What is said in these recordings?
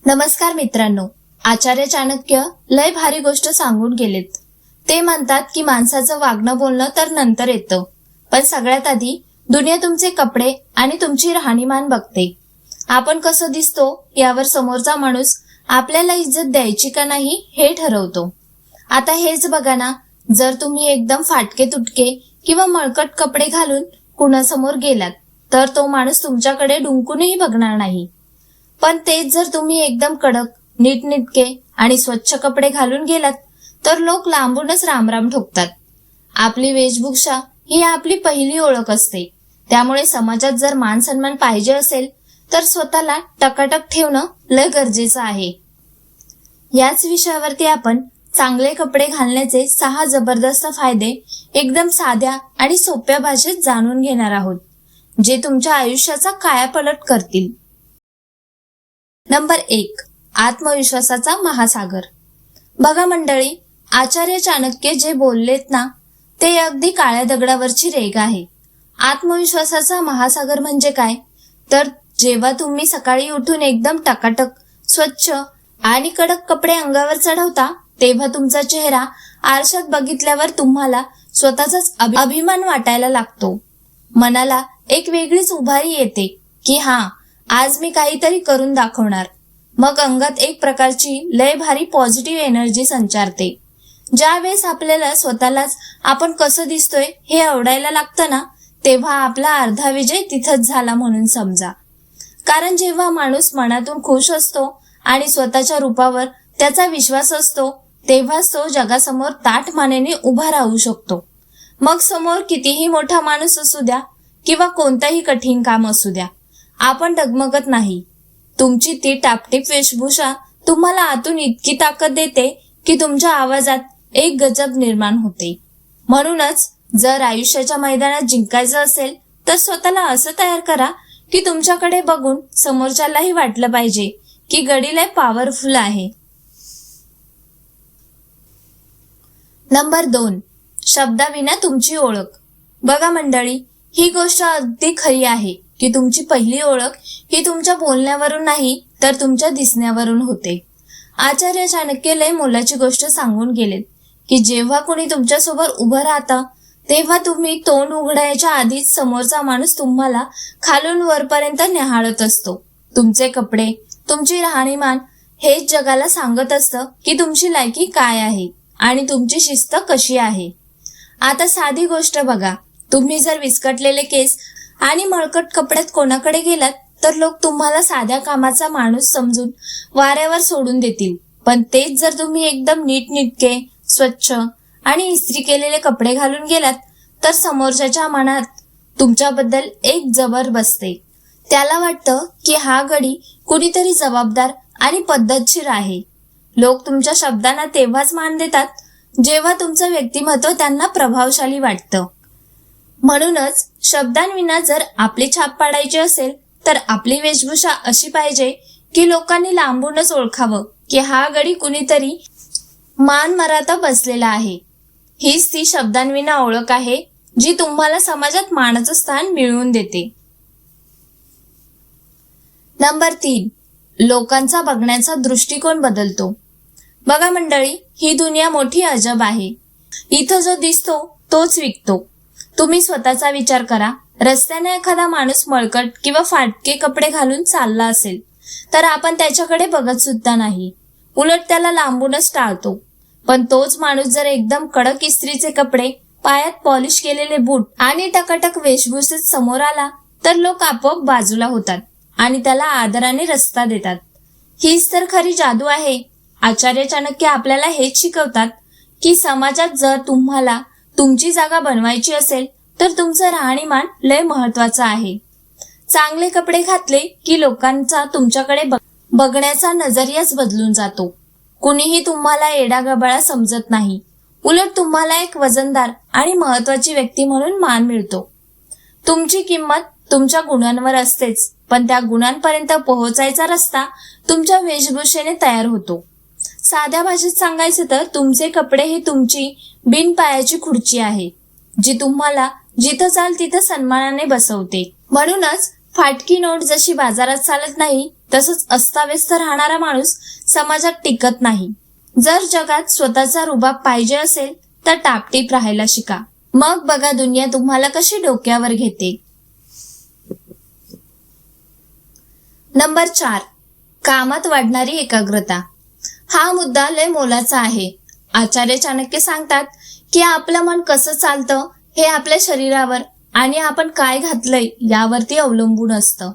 नमस्कार मित्रांनो, आचार्य चाणक्य लय भारी गोष्ट सांगून गेलेत। ते म्हणतात की माणसाचं वागणं बोलणं तर नंतर येतं, पण सगळ्यात आधी दुनिया तुमचे कपडे आणि तुमची राहणीमान बघते। आपण कसं दिसतो यावर समोरचा माणूस आपल्याला इज्जत द्यायची का नाही हे ठरवतो। आता हेच बघा ना, जर तुम्ही एकदम फाटके तुटके किंवा मळकट कपडे घालून कुणासमोर गेलात तर तो माणूस तुमच्याकडे डुंकूनही बघणार नाही। पण तेच जर तुम्ही एकदम कडक, नीटनेटके आणि स्वच्छ कपडे घालून गेलात तर लोक लांबूनच रामराम ठोकतात। आपली वेशभूषा ही आपली पहिली ओळख असते, त्यामुळे समाजात जर मान सन्मान पाहिजे असेल तर स्वतःला टकाटक ठेवणं लय गरजेचं आहे। याच विषयावरती आपण चांगले कपडे घालण्याचे 6 जबरदस्त फायदे एकदम साध्या आणि सोप्या भाषेत जाणून घेणार आहोत, जे तुमच्या आयुष्याचा कायापालट करतील। नंबर 1, आत्मविश्वासाचा महासागर। बघा मंडळी, आचार्य चाणक्य जे बोललेत ना, ते अगदी काळ्या दगडावरची रेघ आहे। आत्मविश्वासाचा महासागर म्हणजे काय, तर जेव्हा तुम्ही सकाळी उठून एकदम टकाटक, स्वच्छ आणि कडक कपडे अंगावर चढवता तेव्हा तुमचा चेहरा आरशात बघितल्यावर तुम्हाला स्वतःचाच अभिमान वाटायला लागतो। मनाला एक वेगळीच उभारी येते की आज मी काहीतरी करून दाखवणार। मग अंगात एक प्रकारची लय भारी पॉझिटिव्ह एनर्जी संचारते। ज्यावेळेस आपल्याला स्वतःलाच आपण कसं दिसतोय हे आवडायला लागतं ना, तेव्हा आपला अर्धा विजय तिथंच झाला म्हणून समजा। कारण जेव्हा माणूस मनातून खुश असतो आणि स्वतःच्या रूपावर त्याचा विश्वास असतो तेव्हाच तो जगासमोर ताठ मानेने उभा राहू शकतो। मग समोर कितीही मोठा माणूस असू द्या किंवा कोणताही कठीण काम असू द्या, आपण डगमगत नाही। तुमची ती टापटीप वेशभूषा तुम्हाला आतून इतकी ताकद देते की तुमच्या आवाजात एक गजब निर्माण होते। म्हणूनच जर आयुष्याच्या मैदानात जिंकायचं असेल तर स्वतःला असं तयार करा की तुमच्याकडे बघून समोरच्यालाही वाटलं पाहिजे की गडी लय पॉवरफुल आहे। नंबर 2, शब्दाविना तुमची ओळख। बघा मंडळी, ही गोष्ट अगदी खरी आहे की तुमची पहिली ओळख ही तुमच्या बोलण्यावरून नाही तर तुमच्या दिसण्यावरून होते। आचार्य चाणक्य लय मोलाची गोष्ट सांगून गेलेत की जेव्हा कोणी तुमच्यासोबत उभं राहतं तेव्हा तुम्ही तोंड उघडायच्या आधीच समोरचा माणूस तुम्हाला खालून वरपर्यंत निहाळत असतो। तुमचे कपडे, तुमची राहणीमान हेच जगाला सांगत असतं की तुमची लायकी काय आहे आणि तुमची शिस्त कशी आहे। आता साधी गोष्ट बघा, तुम्ही जर विस्कटलेले केस आणि मळकट कपड्यात कोणाकडे गेलात तर लोक तुम्हाला साध्या कामाचा माणूस समजून वाऱ्यावर सोडून देतील। पण तेच जर तुम्ही एकदम नीटनेटके, स्वच्छ आणि इस्त्री केलेले कपडे घालून गेलात तर समोरच्याच्या मनात तुमच्याबद्दल एक जबर बसते। त्याला वाटतं की हा गडी कुणीतरी जबाबदार आणि पद्धतशीर आहे। लोक तुमच्या शब्दांना तेव्हाच मान देतात जेव्हा तुमचं व्यक्तिमत्व त्यांना प्रभावशाली वाटतं। म्हणूनच शब्दांविना जर आपली छाप पाडायची असेल तर आपली वेशभूषा अशी पाहिजे की लोकांनी लांबूनच ओळखावं की हा गडी कुणीतरी मान मराता बसलेला आहे। हीच ती शब्दांविना ओळख आहे जी तुम्हाला समाजात मानाचं स्थान मिळवून देते। नंबर 3, लोकांचा बघण्याचा दृष्टिकोन बदलतो। बघा मंडळी, ही दुनिया मोठी अजब आहे। इथं जो दिसतो तोच विकतो। तुम्ही स्वतःचा विचार करा, रस्त्याने एखादा माणूस मळकट किंवा फाटके कपडे घालून चालला असेल तर आपण त्याच्याकडे बघत सुद्धा नाही, उलट त्याला लांबूनच टाळतो। पण तोच माणूस जर एकदम कडक इस्त्रीचे कपडे, पायात पॉलिश केलेले बूट आणि टकाटक वेशभूषेत समोर आला तर लोक आपोआप बाजूला होतात आणि त्याला आदराने रस्ता देतात। हीच तर खरी जादू आहे। आचार्य चाणक्य आपल्याला हेच शिकवतात की समाजात जर तुम्हाला तुमची जागा बनवायची असेल तर तुमचं राहणीमान लय महत्वाचं आहे। चांगले कपडे घातले की लोकांचा तुमच्याकडे बघण्याचा नजरियाच बदलून जातो। कुणीही तुम्हाला येडागबाळा समजत नाही, उलट तुम्हाला एक वजनदार आणि महत्वाची व्यक्ती म्हणून मान मिळतो। तुमची किंमत तुमच्या गुणांवर असतेच, पण त्या गुणांपर्यंत पोहोचायचा रस्ता तुमच्या वेशभूषेने तयार होतो। साध्या भाषेत सांगायचं तर तुमचे कपडे ही तुमची बिनपायाची खुर्ची आहे, जी तुम्हाला जिथं चाल तिथं सन्मानाने बसवते। म्हणूनच फाटकी नोट जशी बाजारात चालत नाही तसंच अस्ताव्यस्त राहणारा माणूस समाजात टिकत नाही. जर जगात स्वतःचा रुबाब पाहिजे असेल तर टापटीप राहायला शिका. मग बघा दुनिया तुम्हाला कशी डोक्यावर घेते. नंबर 4, कामात वाढणारी एकाग्रता. हा मुद्दा लय मोलाचा आहे. आचार्य चाणक्य सांगतात की आपलं मन कसं चालतं हे आपल्या शरीरावर आणि आपण काय घातलंय यावरती अवलंबून असतं.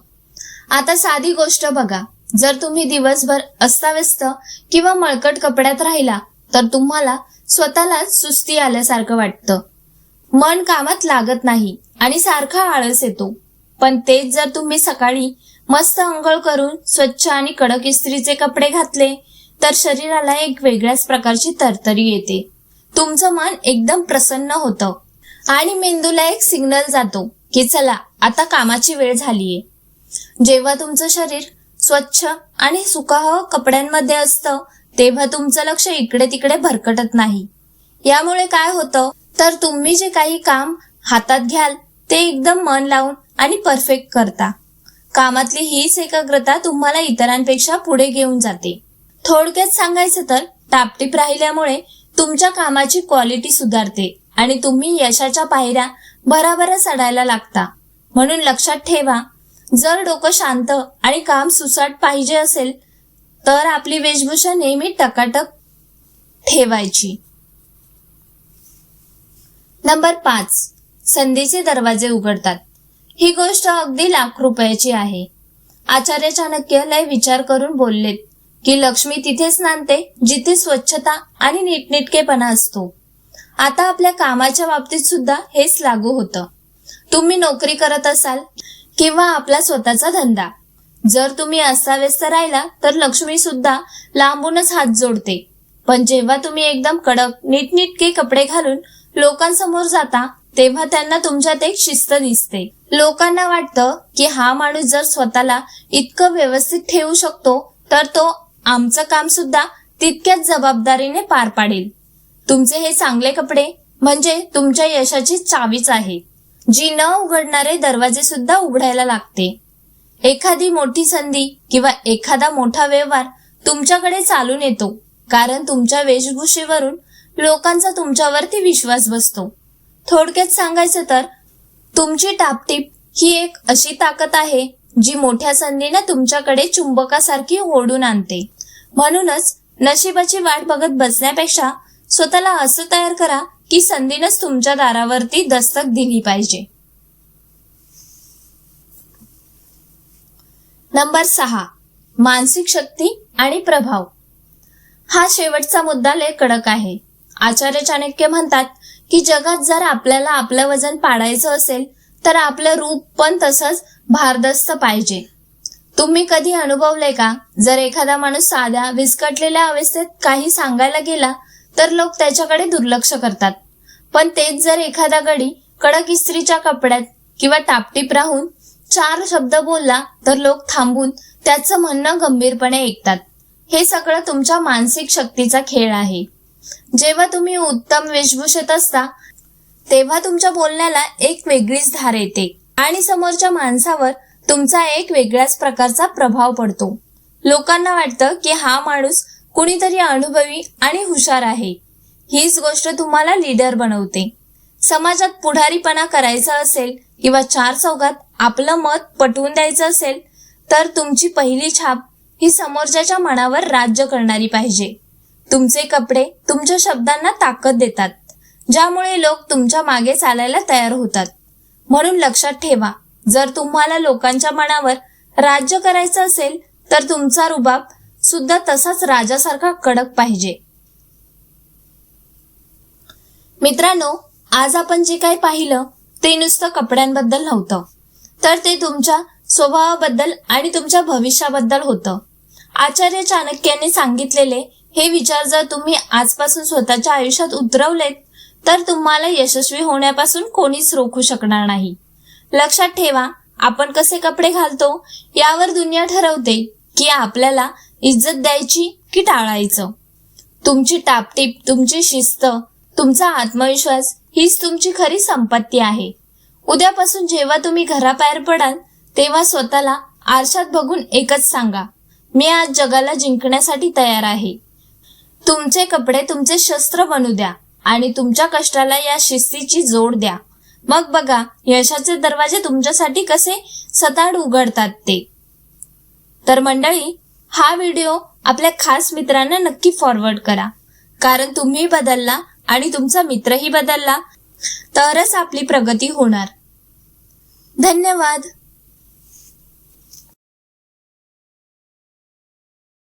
आता साधी गोष्ट बघा, जर तुम्ही दिवसभर अस्ताव्यस्त किंवा मळकट कपड्यात राहिला तर तुम्हाला स्वतःलाच सुस्ती आल्यासारखं वाटतं. मन कामात लागत नाही आणि सारखा आळस येतो. पण तेच जर तुम्ही सकाळी मस्त अंघोळ करून स्वच्छ आणि कडक इस्त्रीचे कपडे घातले तर शरीराला एक वेगळ्याच प्रकारची तरतरी येते. तुमचं मन एकदम प्रसन्न होतं आणि मेंदूला एक सिग्नल जातो की चला आता कामाची वेळ झालीये. जेव्हा तुमचं शरीर स्वच्छ आणि सुकाह कपड्यांमध्ये असतं तेव्हा तुमचं लक्ष इकडे तिकडे भरकटत नाही. यामुळे काय होतं तर तुम्ही जे काही काम हातात घ्याल ते एकदम मन लावून आणि परफेक्ट करता. कामातली हीच एकाग्रता तुम्हाला इतरांपेक्षा पुढे घेऊन जाते. थोडक्यात सांगायचं तर टापटीप राहिल्यामुळे तुमच्या कामाची क्वालिटी सुधारते आणि तुम्ही यशाच्या पायऱ्या भराभरा चढायला लागता. म्हणून लक्षात ठेवा, जर डोकं शांत आणि काम सुसाट पाहिजे असेल तर आपली वेशभूषा नेहमी टकाटक ठेवायची. नंबर 5, संधीचे दरवाजे उघडतात. ही गोष्ट अगदी लाख रुपयाची आहे. आचार्य चाणक्य लय विचार करून बोललेत की लक्ष्मी तिथेच नांदते जिथे स्वच्छता आणि नीटनेटकेपणा असतो. आता आपल्या कामाच्या बाबतीत सुद्धा हेच लागू होतं. तुम्ही नोकरी करत असाल किंवा आपला स्वतःचा धंदा, जर तुम्ही अस्ताव्यस्त राहिला तर लक्ष्मी सुद्धा लांबूनच हात जोडते. पण जेव्हा तुम्ही एकदम कडक नीटनेटके कपडे घालून लोकांसमोर जाता तेव्हा त्यांना तुमच्यात एक शिस्त दिसते. लोकांना वाटतं की हा माणूस जर स्वतःला इतकं व्यवस्थित ठेवू शकतो तर तो आमचं काम सुद्धा तितक्याच जबाबदारीने पार पाडेल. तुमचे हे चांगले कपडे म्हणजे तुमच्या यशाची चावीच आहे, जी न उघडणारे दरवाजे सुद्धा उघडायला लागते. एखादी मोठी संधी किंवा एखादा मोठा व्यवहार तुमच्याकडे चालून येतो कारण तुमच्या वेशभूषेवरून लोकांचा तुमच्यावरती विश्वास बसतो. थोडक्यात सांगायचं तर तुमची टापटीप ही एक अशी ताकद आहे जी मोठ्या संधीने तुमच्याकडे चुंबकासारखी ओढून आणते. म्हणूनच नशिबाची वाट बघत बसण्यापेक्षा स्वतःला असं तयार करा की संधीनच तुमच्या दारावरती दस्तक दिली पाहिजे. नंबर 6, मानसिक शक्ती आणि प्रभाव. हा शेवटचा मुद्दा लय कडक आहे. आचार्य चाणक्य म्हणतात की जगात जर आपल्याला आपलं वजन पाडायचं असेल तर आपलं रूप पण तसंच भारदस्त पाहिजे. तुम्ही कधी अनुभवलंय का, जर एखादा माणूस साध्या विस्कटलेल्या अवस्थेत काही सांगायला गेला तर लोक त्याच्याकडे दुर्लक्ष करतात. पण तेच जर एखादा गडी कडक इस्त्रीच्या कपड्यात किंवा टापटीप राहून 4 शब्द बोलला तर लोक थांबून त्याचं म्हणणं गंभीरपणे ऐकतात. हे सगळं तुमच्या मानसिक शक्तीचा खेळ आहे. जेव्हा तुम्ही उत्तम वेशभूषेत असता तेव्हा तुमच्या बोलण्याला एक वेगळीच धार येते आणि समोरच्या माणसावर तुमचा एक वेगळ्याच प्रकारचा प्रभाव पडतो. लोकांना वाटतं की हा माणूस कुणीतरी अनुभवी आणि हुशार आहे. हीच गोष्ट तुम्हाला लीडर बनवते. समाजात पुढारीपणा करायचा असेल किंवा 4 चौघात आपलं मत पटवून द्यायचं असेल तर तुमची पहिली छाप ही समोरच्याच्या मनावर राज्य करणारी पाहिजे. तुमचे कपडे तुमच्या शब्दांना ताकद देतात, ज्यामुळे लोक तुमच्या मागे चालायला तयार होतात. म्हणून लक्षात ठेवा, जर तुम्हाला लोकांच्या मनावर राज्य करायचं असेल तर तुमचा रुबाब सुद्धा तसाच राजासारखा कडक पाहिजे. मित्रांनो, आज आपण जे काही पाहिलं ते नुसतं कपड्यांबद्दल नव्हतं, तर ते तुमच्या स्वभावाबद्दल आणि तुमच्या भविष्याबद्दल होतं. आचार्य चाणक्यांनी सांगितलेले हे विचार जर तुम्ही आजपासून स्वतःच्या आयुष्यात उतरवलेत तर तुम्हाला यशस्वी होण्यापासून कोणीच रोखू शकणार नाही. लक्षात ठेवा, आपण कसे कपडे घालतो यावर दुनिया ठरवते की आपल्याला इज्जत द्यायची की टाळायचं. तुमची टापटीप, तुमची शिस्त, तुमचा आत्मविश्वास हीच तुमची खरी संपत्ती आहे. उद्यापासून जेव्हा तुम्ही घराबाहेर पडाल तेव्हा स्वतःला आरशात बघून एकच सांगा, मी आज जगाला जिंकण्यासाठी तयार आहे. तुमचे कपडे तुमचे शस्त्र बनू द्या आणि तुमच्या कष्टाला या शिस्तीची जोड द्या. मग बघा यशाचे दरवाजे तुमच्यासाठी कसे सताड उघडतात ते. तर मंडळी, हा व्हिडिओ आपल्या खास मित्रांना नक्की फॉरवर्ड करा, कारण तुम्ही बदलला आणि तुमचा मित्रही बदलला तरच आपली प्रगती होणार. धन्यवाद.